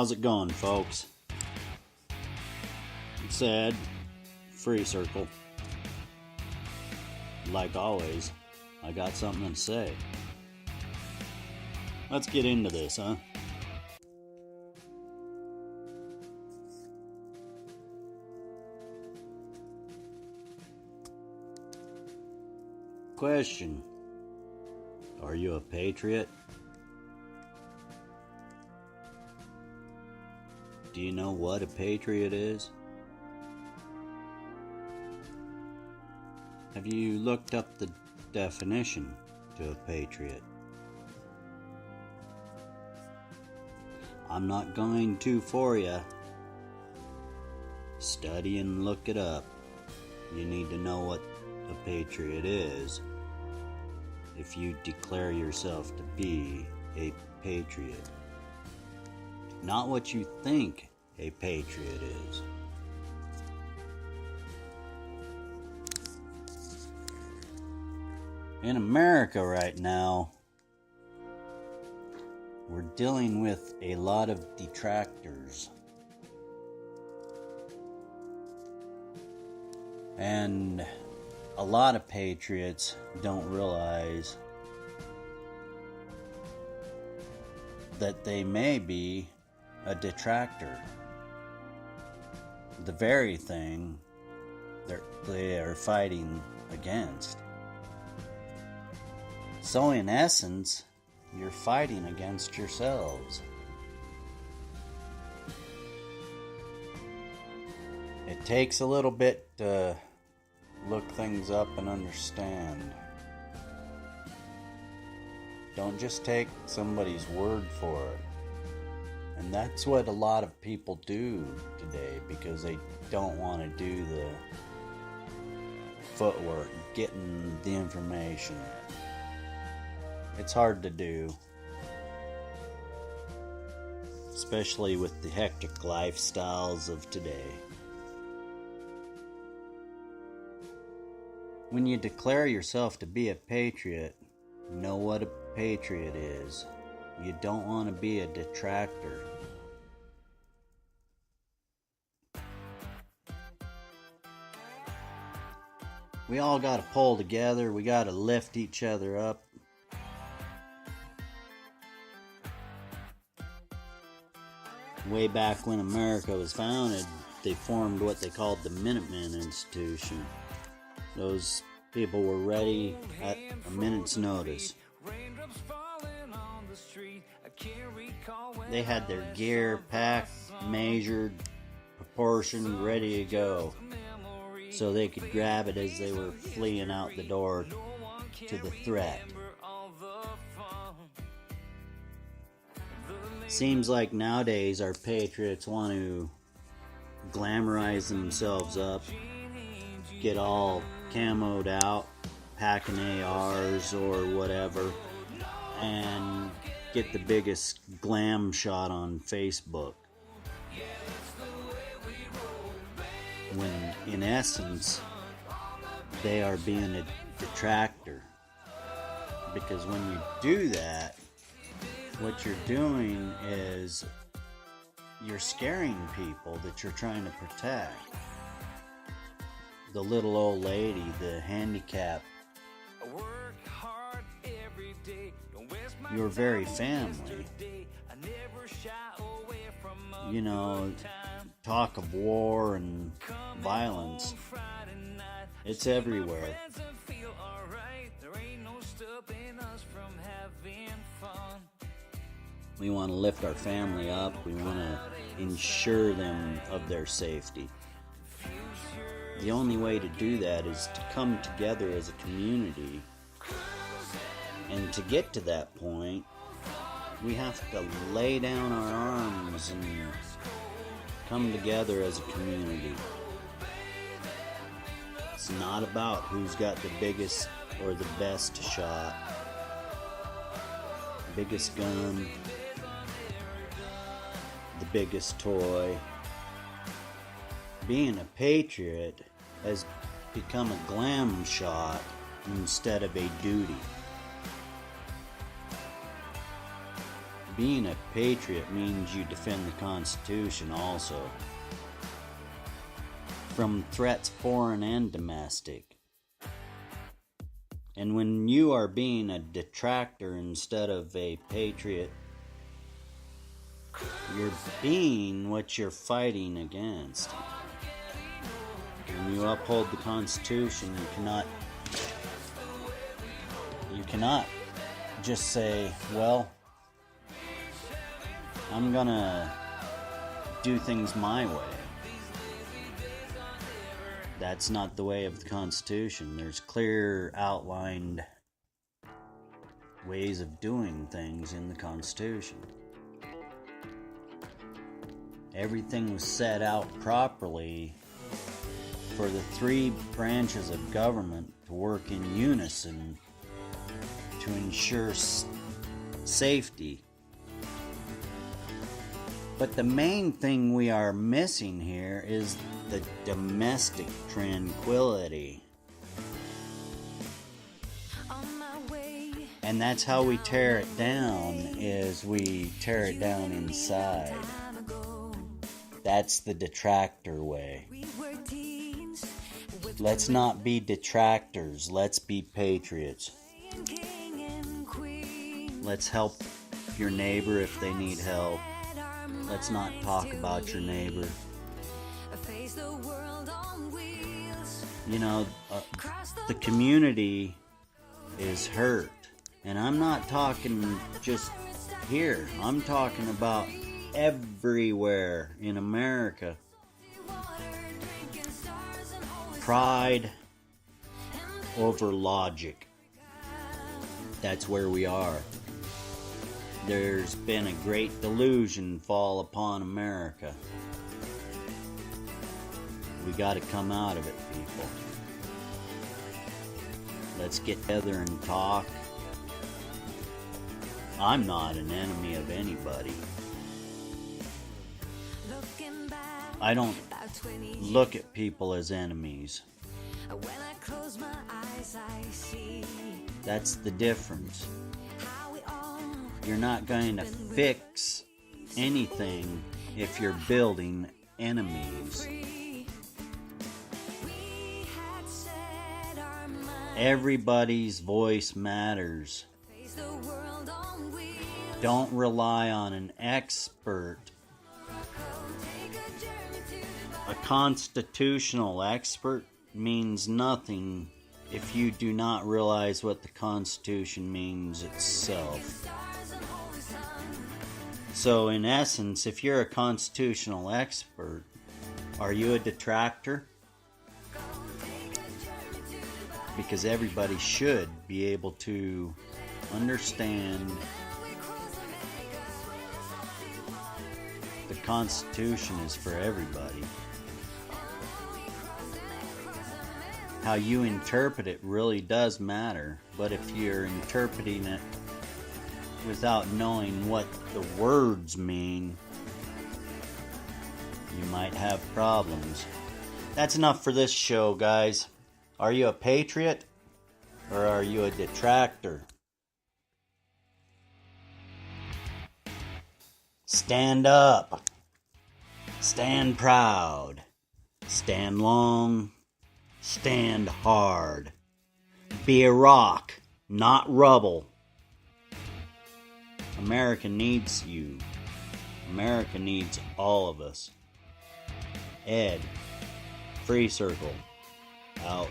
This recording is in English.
How's it going, folks? It's Ed, Free Circle. Like always, I got something to say. Let's get into this, huh? Question: are you a patriot? Do you know what a patriot is? Have you looked up the definition to a patriot? I'm not going to for you. Study and look it up. You need to know what a patriot is if you declare yourself to be a patriot. Not what you think a patriot is. In America right now, we're dealing with a lot of detractors. And a lot of patriots don't realize that they may be a detractor. The very thing they are fighting against. So in essence, you're fighting against yourselves. It takes a little bit to look things up and understand. Don't just take somebody's word for it. And that's what a lot of people do today, because they don't want to do the footwork, getting the information. It's hard to do, especially with the hectic lifestyles of today. When you declare yourself to be a patriot, know what a patriot is. You don't want to be a detractor. We all got to pull together. We got to lift each other up. Way back when America was founded, they formed what they called the Minutemen Institution. Those people were ready at a minute's notice. They had their gear packed, measured, proportioned, ready to go, so they could grab it as they were fleeing out the door to the threat. Seems like nowadays our patriots want to glamorize themselves up, get all camoed out, packing ARs or whatever, and get the biggest glam shot on Facebook. When in essence, they are being a detractor. Because when you do that, what you're doing is you're scaring people that you're trying to protect. The little old lady, the handicapped, your very family. You know, talk of war and violence, it's everywhere. We want to lift our family up. We want to ensure them of their safety. The only way to do that is to come together as a community. And to get to that point, we have to lay down our arms and come together as a community. It's not about who's got the biggest or the best shot, biggest gun, the biggest toy. Being a patriot has become a glam shot instead of a duty. being a patriot means you defend the Constitution also, from threats foreign and domestic. And when you are being a detractor instead of a patriot, you're being what you're fighting against. When you uphold the Constitution, you cannot just say, well, I'm gonna do things my way. That's not the way of the Constitution. There's clear outlined ways of doing things in the Constitution. Everything was set out properly for the three branches of government to work in unison to ensure safety. But the main thing we are missing here is the domestic tranquility. And that's how we tear it down, is we tear it down inside. That's the detractor way. Let's not be detractors. Let's be patriots. Let's help your neighbor if they need help. Let's not talk about your neighbor. You know, the community is hurt. And I'm not talking just here. I'm talking about everywhere in America. Pride over logic. That's where we are. There's been a great delusion fall upon America. We got to come out of it, people. Let's get together and talk. I'm not an enemy of anybody. I don't look at people as enemies. That's the difference. You're not going to fix anything if you're building enemies. Everybody's voice matters. Don't rely on an expert. A constitutional expert means nothing if you do not realize what the Constitution means itself. So in essence, if you're a constitutional expert, are you a detractor? Because everybody should be able to understand the Constitution is for everybody. How you interpret it really does matter, but if you're interpreting it without knowing what the words mean, you might have problems. That's enough for this show, guys. Are you a patriot or are you a detractor? Stand up. Stand proud. Stand long. Stand hard. Be a rock, not rubble. America needs you. America needs all of us. Ed, Free Circle, out.